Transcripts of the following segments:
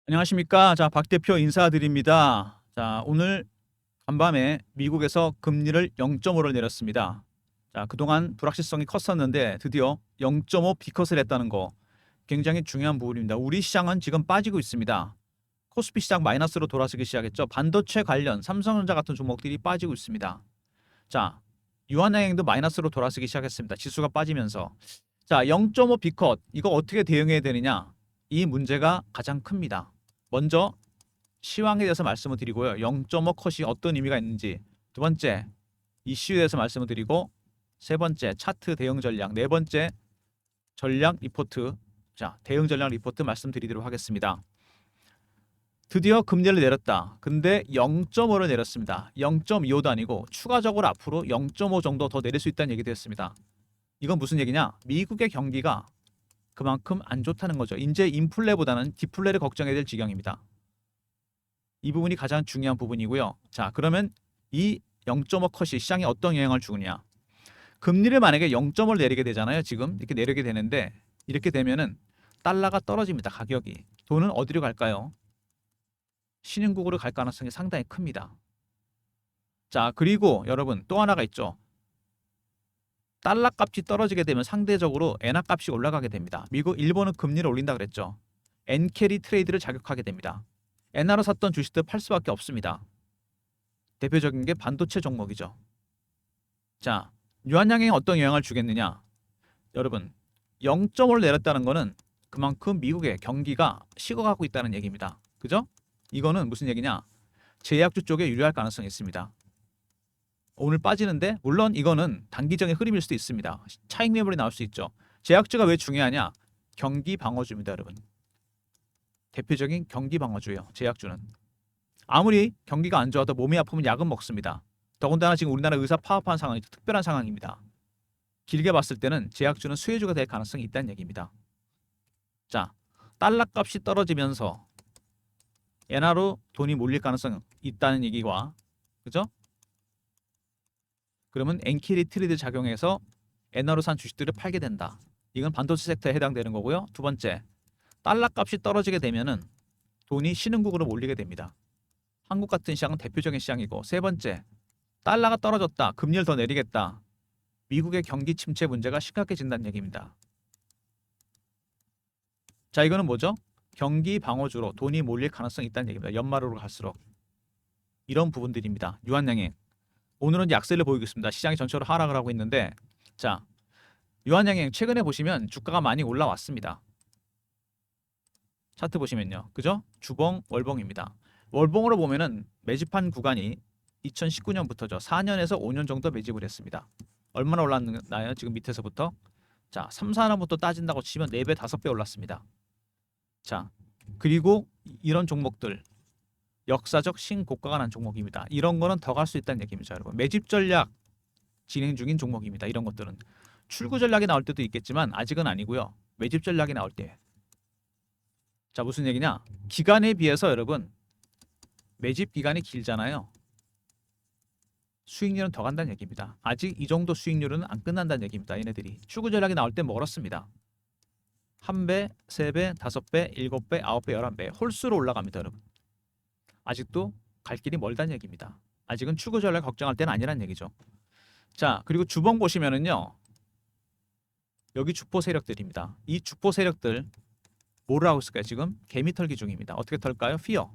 안녕하십니까. 자, 박 대표 인사드립니다. 자, 오늘 간밤에 미국에서 금리를 0.5를 내렸습니다. 자, 그동안 불확실성이 컸었는데 드디어 0.5 비컷을 했다는 거 굉장히 중요한 부분입니다. 우리 시장은 지금 빠지고 있습니다. 코스피 시장 마이너스로 돌아서기 시작했죠. 반도체 관련 삼성전자 같은 종목들이 빠지고 있습니다. 자, 유한양행도 마이너스로 돌아서기 시작했습니다. 지수가 빠지면서. 자, 0.5 비컷 이거 어떻게 대응해야 되느냐? 이 문제가 가장 큽니다. 먼저 시황에 대해서 말씀을 드리고요. 0.5 컷이 어떤 의미가 있는지. 두 번째, 이슈에 대해서 말씀을 드리고, 세 번째, 차트 대응 전략. 네 번째, 전략 리포트. 자, 대응 전략 리포트 말씀드리도록 하겠습니다. 드디어 금리를 내렸다. 근데 0.5를 내렸습니다. 0.25도 아니고 추가적으로 앞으로 0.5 정도 더 내릴 수 있다는 얘기 되었습니다. 이건 무슨 얘기냐? 미국의 경기가 그만큼 안 좋다는 거죠. 이제 인플레보다는 디플레를 걱정해야 될 지경입니다. 이 부분이 가장 중요한 부분이고요. 자, 그러면 이 0.5 컷이 시장에 어떤 영향을 주느냐? 금리를 만약에 0.5를 내리게 되잖아요. 지금 이렇게 내리게 되는데 이렇게 되면은 달러가 떨어집니다. 가격이. 돈은 어디로 갈까요? 신흥국으로 갈 가능성이 상당히 큽니다. 자, 그리고 여러분 또 하나가 있죠. 달러 값이 떨어지게 되면 상대적으로 엔화 값이 올라가게 됩니다. 미국, 일본은 금리를 올린다 그랬죠. 엔캐리 트레이드를 자극하게 됩니다. 엔화로 샀던 주식들 팔 수밖에 없습니다. 대표적인 게 반도체 종목이죠. 자, 유한양행에 어떤 영향을 주겠느냐? 여러분, 0.5를 내렸다는 거는 그만큼 미국의 경기가 식어가고 있다는 얘기입니다. 그죠? 이거는 무슨 얘기냐? 제약주 쪽에 유리할 가능성이 있습니다. 오늘 빠지는데 물론 이거는 단기적인 흐름일 수도 있습니다. 차익 매물이 나올 수 있죠. 제약주가 왜 중요하냐? 경기 방어주입니다, 여러분. 대표적인 경기 방어주예요. 제약주는. 아무리 경기가 안 좋아도 몸이 아프면 약은 먹습니다. 더군다나 지금 우리나라 의사 파업한 상황이 특별한 상황입니다. 길게 봤을 때는 제약주는 수혜주가 될 가능성이 있다는 얘기입니다. 자, 달러 값이 떨어지면서 엔화로 돈이 몰릴 가능성이 있다는 얘기와, 그죠? 그러면 엔캐리 트레이드 작용해서 엔화로 산 주식들을 팔게 된다. 이건 반도체 섹터에 해당되는 거고요. 두 번째, 달러 값이 떨어지게 되면은 돈이 신흥국으로 몰리게 됩니다. 한국 같은 시장은 대표적인 시장이고, 세 번째, 달러가 떨어졌다. 금리를 더 내리겠다. 미국의 경기 침체 문제가 심각해진다는 얘기입니다. 자, 이거는 뭐죠? 경기 방어주로 돈이 몰릴 가능성이 있다는 얘기입니다. 연말으로 갈수록. 이런 부분들입니다. 유한양행. 오늘은 약세를 보이고 있습니다. 시장이 전체로 하락을 하고 있는데, 자, 유한양행 최근에 보시면 주가가 많이 올라왔습니다. 차트 보시면요. 그죠? 주봉, 월봉입니다. 월봉으로 보면은 매집한 구간이 2019년부터죠. 4년에서 5년 정도 매집을 했습니다. 얼마나 올랐나요? 지금 밑에서부터. 자, 3, 4년부터 따진다고 치면 4배, 5배 올랐습니다. 자, 그리고 이런 종목들 역사적 신고가가 난 종목입니다. 이런 거는 더 갈 수 있다는 얘기입니다, 여러분. 매집 전략 진행 중인 종목입니다. 이런 것들은 출구 전략이 나올 때도 있겠지만 아직은 아니고요. 매집 전략이 나올 때. 자, 무슨 얘기냐? 기간에 비해서 여러분 매집 기간이 길잖아요. 수익률은 더 간다는 얘기입니다. 아직 이 정도 수익률은 안 끝난다는 얘기입니다. 얘네들이 출구 전략이 나올 때 멀었습니다. 1배, 3배, 5배, 7배, 9배, 11배 홀수로 올라갑니다, 여러분. 아직도 갈 길이 멀다는 얘기입니다. 아직은 출구 전략 걱정할 때는 아니란 얘기죠. 자, 그리고 주봉 보시면은요. 여기 주포 세력들입니다. 이 주포 세력들 뭐를 하고 있을까요? 지금 개미 털기 중입니다. 어떻게 털까요? 피어,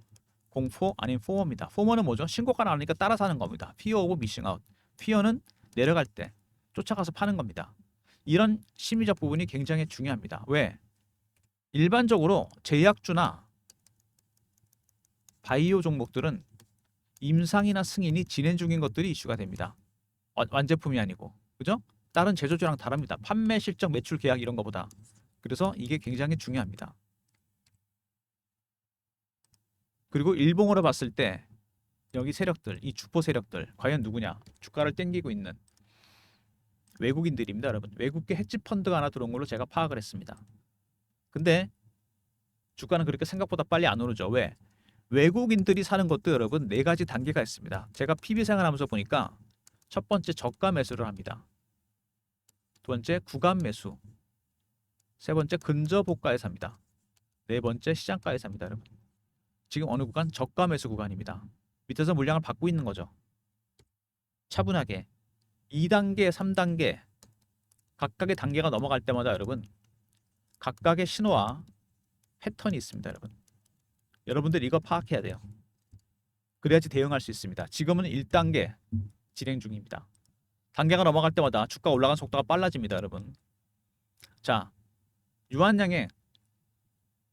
공포 아니면 포머입니다. 포머는 뭐죠? 신고가 나오니까 따라 사는 겁니다. 피어 오브 미싱 아웃. 피어는 내려갈 때 쫓아가서 파는 겁니다. 이런 심리적 부분이 굉장히 중요합니다. 왜? 일반적으로 제약주나 바이오 종목들은 임상이나 승인이 진행 중인 것들이 이슈가 됩니다. 완제품이 아니고. 그죠? 다른 제조주랑 다릅니다. 판매 실적, 매출 계약 이런 거보다. 그래서 이게 굉장히 중요합니다. 그리고 일봉으로 봤을 때 여기 세력들, 이 주포 세력들 과연 누구냐? 주가를 땡기고 있는 외국인들입니다, 여러분. 외국계 헤지 펀드가 하나 들어온 걸로 제가 파악을 했습니다. 근데 주가는 그렇게 생각보다 빨리 안 오르죠. 왜? 외국인들이 사는 것도 여러분 네 가지 단계가 있습니다. 제가 PB 생활하면서 보니까 첫 번째 저가 매수를 합니다. 두 번째 구간 매수. 세 번째 근저 고가에 삽니다. 네 번째 시장가에 삽니다, 여러분. 지금 어느 구간? 저가 매수 구간입니다. 밑에서 물량을 받고 있는 거죠. 차분하게 2단계, 3단계 각각의 단계가 넘어갈 때마다 여러분 각각의 신호와 패턴이 있습니다. 여러분들 이거 파악해야 돼요. 그래야지 대응할 수 있습니다. 지금은 1단계 진행 중입니다. 단계가 넘어갈 때마다 주가 올라가는 속도가 빨라집니다. 여러분. 자, 유한양의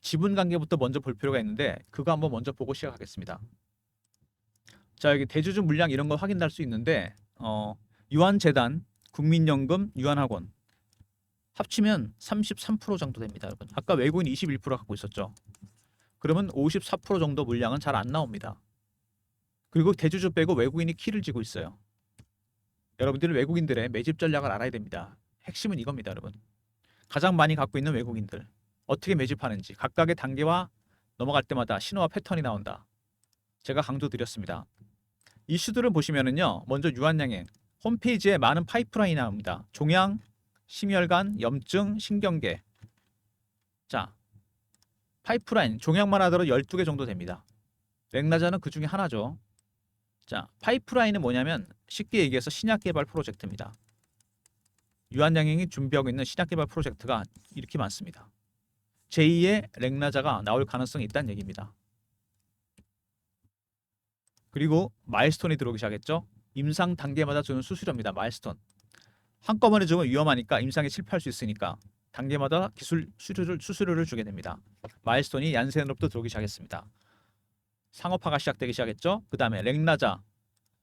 지분 관계부터 먼저 볼 필요가 있는데 그거 한번 먼저 보고 시작하겠습니다. 자, 여기 대주주 물량 이런 거 확인할 수 있는데 유한재단, 국민연금, 유한학원 합치면 33% 정도 됩니다. 여러분. 아까 외국인 21% 갖고 있었죠. 그러면 54% 정도 물량은 잘 안 나옵니다. 그리고 대주주 빼고 외국인이 키를 쥐고 있어요. 여러분들은 외국인들의 매집 전략을 알아야 됩니다. 핵심은 이겁니다. 여러분. 가장 많이 갖고 있는 외국인들 어떻게 매집하는지 각각의 단계와 넘어갈 때마다 신호와 패턴이 나온다. 제가 강조드렸습니다. 이슈들을 보시면은요. 먼저 유한양행 홈페이지에 많은 파이프라인이 나옵니다. 종양, 심혈관, 염증, 신경계. 자, 파이프라인 종양만 하더라도 12개 정도 됩니다. 렉나자는 그 중에 하나죠. 자, 파이프라인은 뭐냐면 쉽게 얘기해서 신약 개발 프로젝트입니다. 유한양행이 준비하고 있는 신약 개발 프로젝트가 이렇게 많습니다. 제2의 렉나자가 나올 가능성이 있다는 얘기입니다. 그리고 마일스톤이 들어오기 시작했죠. 임상 단계마다 주는 수수료입니다. 마일스톤. 한꺼번에 주면 위험하니까 임상에 실패할 수 있으니까 단계마다 기술 수수료를 주게 됩니다. 마일스톤이 얀센으로부터 들어오기 시작했습니다. 상업화가 시작되기 시작했죠. 그 다음에 렉나자,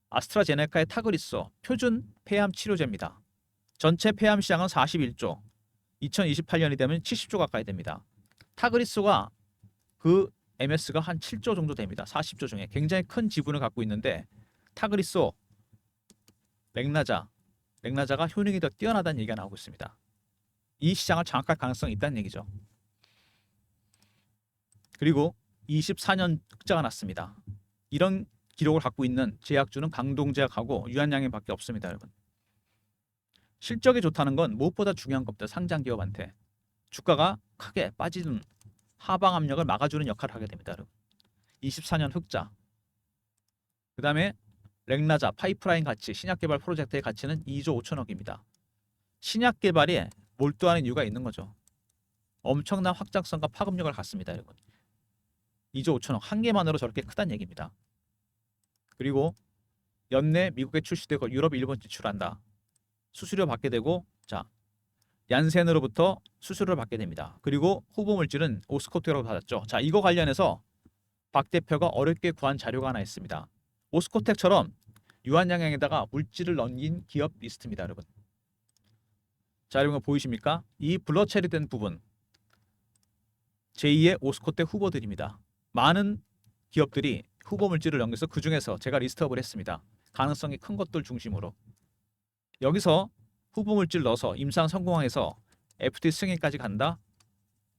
아스트라제네카의 타그리소, 표준 폐암 치료제입니다. 전체 폐암 시장은 41조, 2028년이 되면 70조 가까이 됩니다. 타그리소가 그 MS가 한 7조 정도 됩니다. 40조 중에 굉장히 큰 지분을 갖고 있는데 타그리소, 렉나자가 효능이 더 뛰어나다는 얘기가 나오고 있습니다. 이 시장을 장악할 가능성이 있다는 얘기죠. 그리고 24년 흑자가 났습니다. 이런 기록을 갖고 있는 제약주는 강동제약하고 유한양행밖에 없습니다. 여러분. 실적이 좋다는 건 무엇보다 중요한 겁니다. 상장 기업한테. 주가가 크게 빠지는 하방 압력을 막아주는 역할을 하게 됩니다. 여러분. 24년 흑자. 그 다음에 렉나자, 파이프라인 가치, 신약 개발 프로젝트의 가치는 2조 5천억입니다. 신약 개발에 몰두하는 이유가 있는 거죠. 엄청난 확장성과 파급력을 갖습니다. 여러분. 2조 5천억 한 개만으로 저렇게 크다는 얘기입니다. 그리고 연내 미국에 출시되고 유럽, 일본 진출한다. 수수료 받게 되고 자 얀센으로부터 수수료를 받게 됩니다. 그리고 후보 물질은 오스코텍으로 받았죠. 자 이거 관련해서 박 대표가 어렵게 구한 자료가 하나 있습니다. 오스코텍처럼 유한양행에다가 물질을 넘긴 기업 리스트입니다. 여러분. 자 여러분 보이십니까? 이 블러 처리된 부분 제2의 오스코텍 후보들입니다. 많은 기업들이 후보 물질을 넘겨서 그 중에서 제가 리스트업을 했습니다. 가능성이 큰 것들 중심으로. 여기서 후보 물질 넣어서 임상 성공해서 FT 승인까지 간다.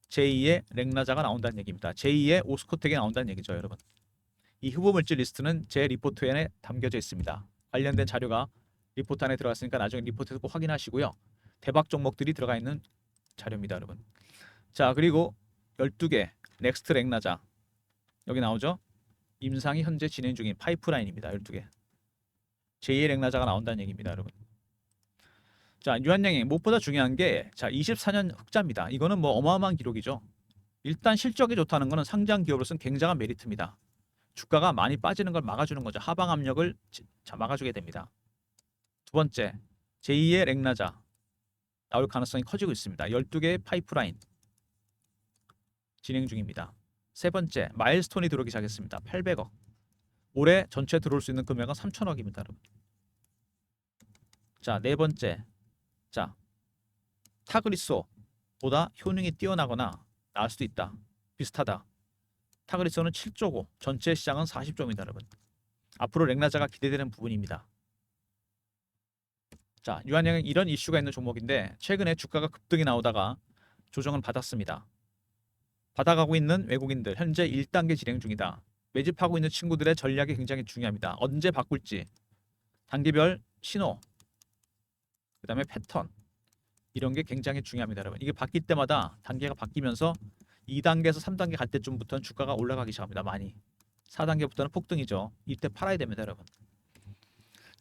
제2의 렉나자가 나온다는 얘기입니다. 제2의 오스코텍이 나온다는 얘기죠, 여러분. 이 후보 물질 리스트는 제 리포트에 담겨져 있습니다. 관련된 자료가 리포트 안에 들어갔으니까 나중에 리포트에서 꼭 확인하시고요. 대박 종목들이 들어가 있는 자료입니다, 여러분. 자, 그리고 12개 넥스트 렉나자 여기 나오죠? 임상이 현재 진행 중인 파이프라인입니다. 12개. 제2의 렉나자가 나온다는 얘기입니다, 여러분. 자, 유한양행 무엇보다 중요한 게 자, 24년 흑자입니다. 이거는 뭐 어마어마한 기록이죠. 일단 실적이 좋다는 거는 상장 기업으로서는 굉장한 메리트입니다. 주가가 많이 빠지는 걸 막아주는 거죠. 하방 압력을 막아주게 됩니다. 두 번째, 제2의 렉나자 나올 가능성이 커지고 있습니다. 12개의 파이프라인 진행 중입니다. 세 번째, 마일스톤이 들어오기 시작했습니다. 800억. 올해 전체 들어올 수 있는 금액은 3천억입니다. 여러분. 자, 네 번째, 자 타그리소보다 효능이 뛰어나거나 나을 수도 있다. 비슷하다. 타그리소는 7조고 전체 시장은 40조입니다. 여러분. 앞으로 렉나자가 기대되는 부분입니다. 자, 유한양행 이런 이슈가 있는 종목인데 최근에 주가가 급등이 나오다가 조정을 받았습니다. 받아가고 있는 외국인들 현재 1단계 진행 중이다. 매집하고 있는 친구들의 전략이 굉장히 중요합니다. 언제 바꿀지 단계별 신호 그 다음에 패턴 이런 게 굉장히 중요합니다. 여러분. 이게 바뀔 때마다 단계가 바뀌면서 2단계에서 3단계 갈 때쯤부터는 주가가 올라가기 시작합니다. 많이. 4단계부터는 폭등이죠. 이때 팔아야 됩니다, 여러분.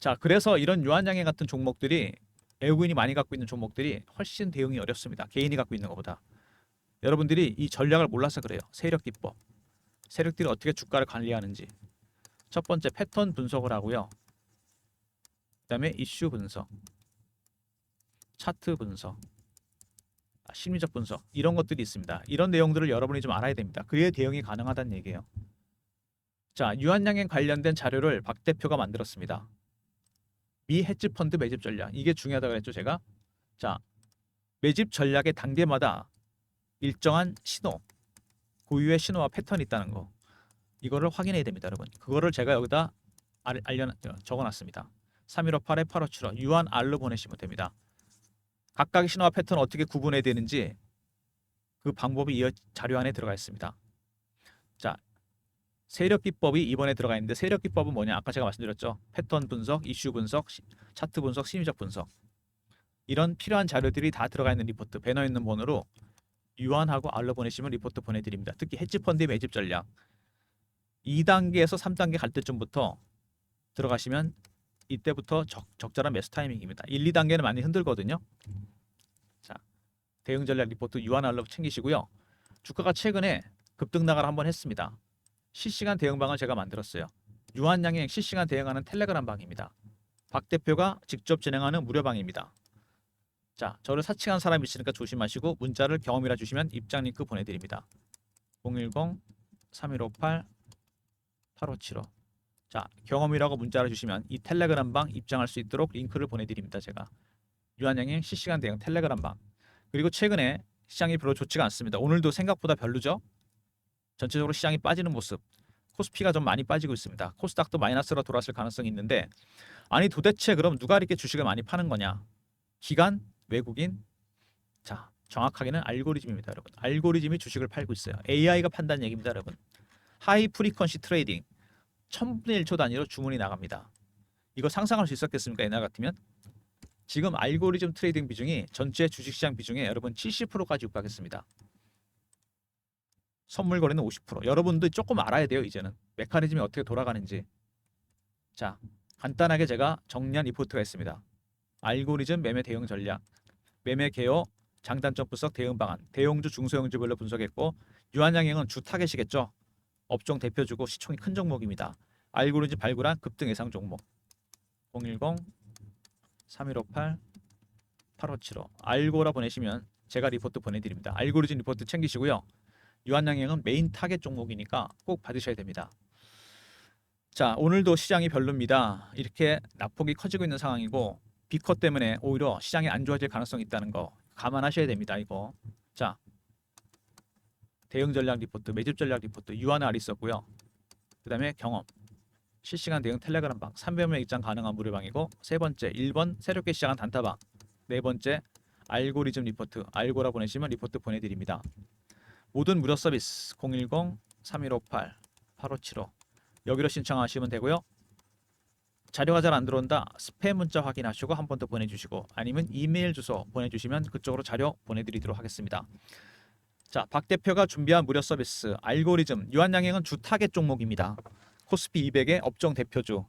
자, 그래서 이런 유한양행 같은 종목들이 외국인이 많이 갖고 있는 종목들이 훨씬 대응이 어렵습니다. 개인이 갖고 있는 것보다. 여러분들이 이 전략을 몰라서 그래요. 세력 기법. 세력들이 어떻게 주가를 관리하는지. 첫 번째 패턴 분석을 하고요. 그다음에 이슈 분석, 차트 분석, 심리적 분석 이런 것들이 있습니다. 이런 내용들을 여러분이 좀 알아야 됩니다. 그래야 대응이 가능하다는 얘기예요. 자, 유한양행 관련된 자료를 박 대표가 만들었습니다. 미 헤지 펀드 매집 전략. 이게 중요하다고 그랬죠, 제가. 자, 매집 전략의 단계마다 일정한 신호, 고유의 신호와 패턴이 있다는 거. 이거를 확인해야 됩니다, 여러분. 그거를 제가 여기다 적어놨습니다. 3158에 8575 유한 R로 보내시면 됩니다. 각각의 신호와 패턴을 어떻게 구분해야 되는지 그 방법이 이 자료 안에 들어가 있습니다. 자, 세력 기법이 이번에 들어가 있는데 세력 기법은 뭐냐? 아까 제가 말씀드렸죠. 패턴 분석, 이슈 분석, 차트 분석, 심리적 분석. 이런 필요한 자료들이 다 들어가 있는 리포트, 배너 있는 번호로 유한하고 R로 보내시면 리포트 보내드립니다. 특히 헤지 펀드의 매집 전략 2단계에서 3단계 갈 때쯤부터 들어가시면 이때부터 적절한 매수 타이밍입니다. 1, 2단계는 많이 흔들거든요. 자, 대응 전략 리포트 유한 R로 챙기시고요. 주가가 최근에 급등 나가를 한번 했습니다. 실시간 대응방을 제가 만들었어요. 유한양행 실시간 대응하는 텔레그램 방입니다. 박 대표가 직접 진행하는 무료방입니다. 자, 저를 사칭한 사람이 있으니까 조심하시고 문자를 경험이라 주시면 입장 링크 보내드립니다. 010-3158-8575 자, 경험이라고 문자를 주시면 이 텔레그램 방 입장할 수 있도록 링크를 보내드립니다. 제가 유한양행 실시간 대응 텔레그램 방. 그리고 최근에 시장이 별로 좋지가 않습니다. 오늘도 생각보다 별로죠. 전체적으로 시장이 빠지는 모습. 코스피가 좀 많이 빠지고 있습니다. 코스닥도 마이너스로 돌아설 가능성이 있는데 아니 도대체 그럼 누가 이렇게 주식을 많이 파는 거냐? 기관, 외국인. 자, 정확하게는 알고리즘입니다, 여러분. 알고리즘이 주식을 팔고 있어요. AI가 판다는 얘기입니다, 여러분. 하이 프리퀀시 트레이딩. 1000분의 1초 단위로 주문이 나갑니다. 이거 상상할 수 있었겠습니까? 옛날 같으면? 지금 알고리즘 트레이딩 비중이 전체 주식시장 비중에 여러분 70%까지 육박했습니다. 선물 거래는 50%. 여러분도 조금 알아야 돼요. 이제는 메커니즘이 어떻게 돌아가는지. 자, 간단하게 제가 정리한 리포트가 있습니다. 알고리즘 매매 대응 전략, 매매 개요, 장단점 분석 대응 방안, 대형주 중소형주별로 분석했고 유한양행은 주 타겟이겠죠. 업종 대표주고 시총이 큰 종목입니다. 알고리즘 발굴한 급등 예상 종목 010-3158-8575 알고라 보내시면 제가 리포트 보내드립니다. 알고리즘 리포트 챙기시고요. 유한양행은 메인 타겟 종목이니까 꼭 받으셔야 됩니다. 자, 오늘도 시장이 별로입니다. 이렇게 낙폭이 커지고 있는 상황이고 비커 때문에 오히려 시장이 안 좋아질 가능성이 있다는 거 감안하셔야 됩니다. 이거. 자, 대응 전략 리포트, 매집 전략 리포트 유한 R 있었고요. 그 다음에 경험, 실시간 대응 텔레그램 방, 300명 입장 가능한 무료방이고 세 번째 1번 새롭게 시작한 단타방, 네 번째 알고리즘 리포트, 알고라 보내시면 리포트 보내드립니다. 모든 무료 서비스 010-3158-8575 여기로 신청하시면 되고요. 자료가 잘 안 들어온다 스팸 문자 확인하시고 한 번 더 보내주시고 아니면 이메일 주소 보내주시면 그쪽으로 자료 보내드리도록 하겠습니다. 자, 박 대표가 준비한 무료 서비스 알고리즘 유한양행은 주 타겟 종목입니다. 코스피 200의 업종 대표주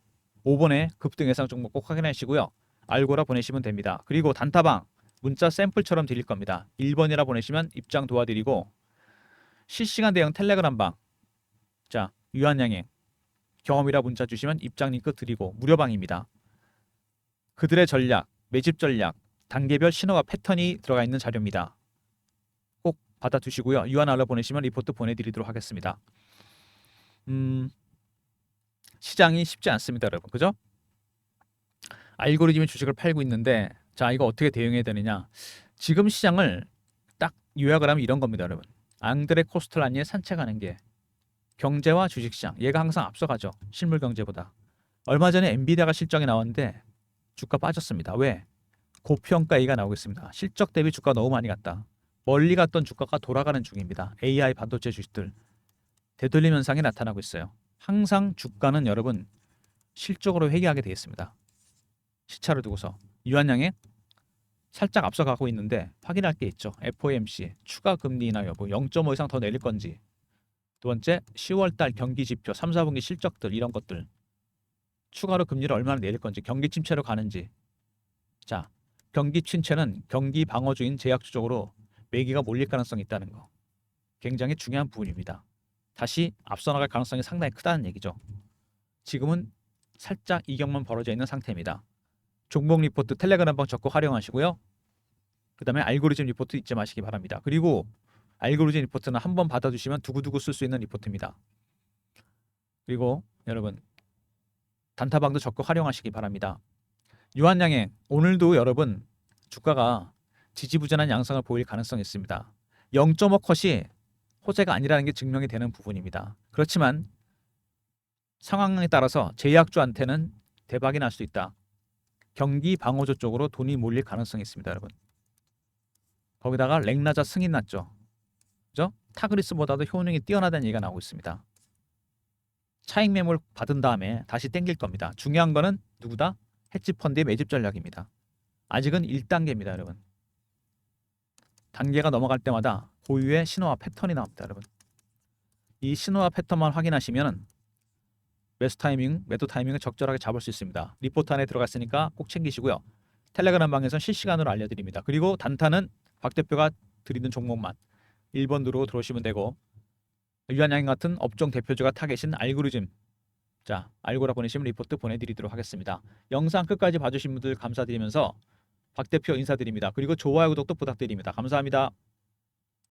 5번의 급등 예상 종목 꼭 확인하시고요. 알고라 보내시면 됩니다. 그리고 단타방 문자 샘플처럼 드릴 겁니다. 1번이라 보내시면 입장 도와드리고 실시간 대응 텔레그램 방, 자 유한양행 경험이라 문자 주시면 입장 링크 드리고 무료방입니다. 그들의 전략, 매집 전략, 단계별 신호와 패턴이 들어가 있는 자료입니다. 꼭 받아두시고요. 유한 알로 보내시면 리포트 보내드리도록 하겠습니다. 시장이 쉽지 않습니다, 여러분. 그죠? 알고리즘이 주식을 팔고 있는데 자 이거 어떻게 대응해야 되느냐? 지금 시장을 딱 요약을 하면 이런 겁니다, 여러분. 앙드레 코스텔라니의 산책하는 게 경제와 주식시장 얘가 항상 앞서가죠. 실물 경제보다. 얼마 전에 엔비디아가 실적이 나왔는데 주가 빠졌습니다. 왜? 고평가 A가 나오고 있습니다. 실적 대비 주가 너무 많이 갔다. 멀리 갔던 주가가 돌아가는 중입니다. AI 반도체 주식들 되돌림 현상이 나타나고 있어요. 항상 주가는 여러분 실적으로 회귀하게 되어 있습니다. 시차를 두고서 유한양행 살짝 앞서가고 있는데 확인할 게 있죠. FOMC 추가 금리 인하 여부 0.5 이상 더 내릴 건지. 두 번째 10월 달 경기 지표 3, 4분기 실적들 이런 것들. 추가로 금리를 얼마나 내릴 건지, 경기 침체로 가는지. 자, 경기 침체는 경기 방어주인 제약주 쪽으로 매기가 몰릴 가능성이 있다는 거. 굉장히 중요한 부분입니다. 다시 앞서 나갈 가능성이 상당히 크다는 얘기죠. 지금은 살짝 이격만 벌어져 있는 상태입니다. 종목 리포트 텔레그램방 적극 활용하시고요. 그 다음에 알고리즘 리포트 잊지 마시기 바랍니다. 그리고 알고리즘 리포트는 한번 받아주시면 두고두고 쓸 수 있는 리포트입니다. 그리고 여러분 단타방도 적극 활용하시기 바랍니다. 유한양행 오늘도 여러분 주가가 지지부진한 양상을 보일 가능성이 있습니다. 0.5 컷이 호재가 아니라는 게 증명이 되는 부분입니다. 그렇지만 상황에 따라서 제약주한테는 대박이 날 수 있다. 경기 방어주 쪽으로 돈이 몰릴 가능성이 있습니다, 여러분. 거기다가 렉나자 승인 났죠. 그죠? 타그리스보다도 효능이 뛰어나다는 얘기가 나오고 있습니다. 차익 매물 받은 다음에 다시 땡길 겁니다. 중요한 거는 누구다? 헤지펀드의 매집 전략입니다. 아직은 1단계입니다, 여러분. 단계가 넘어갈 때마다 고유의 신호와 패턴이 나옵니다, 여러분. 이 신호와 패턴만 확인하시면 매수 타이밍, 매도 타이밍을 적절하게 잡을 수 있습니다. 리포트 안에 들어갔으니까 꼭 챙기시고요. 텔레그램 방에서는 실시간으로 알려드립니다. 그리고 단타는 박 대표가 드리는 종목만 1번 누르고 들어오시면 되고, 유한양행 같은 업종 대표주가 타겟인 알고리즘, 자 알고라 보내시면 리포트 보내드리도록 하겠습니다. 영상 끝까지 봐주신 분들 감사드리면서 박 대표 인사드립니다. 그리고 좋아요 구독도 부탁드립니다. 감사합니다.